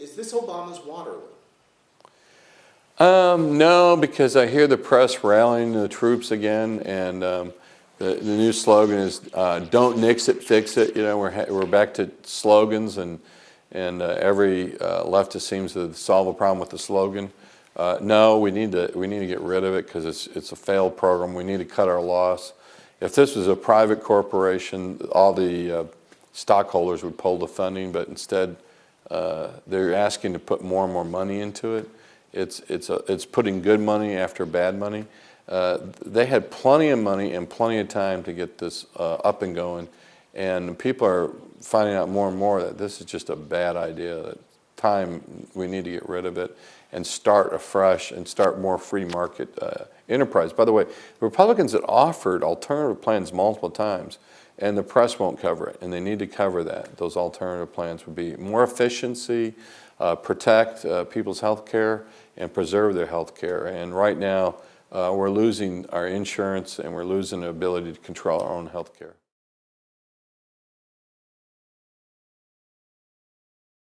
Is this Obama's Waterloo? No, because I hear the press rallying the troops again, and the new slogan is "Don't nix it, fix it." You know, we're back to slogans, and every leftist seems to solve a problem with the slogan. No, we need to get rid of it because it's a failed program. We need to cut our loss. If this was a private corporation, all the stockholders would pull the funding, but instead they're asking to put more and more money into it. It's putting good money after bad money. They had plenty of money and plenty of time to get this up and going, and people are finding out more and more that this is just a bad idea. That we need to get rid of it and start afresh and start more free market enterprise. By the way, the Republicans had offered alternative plans multiple times, and the press won't cover it, and they need to cover that. Those alternative plans would be more efficiency, protect people's health care, and preserve their health care. And right now, we're losing our insurance, and we're losing the ability to control our own health care.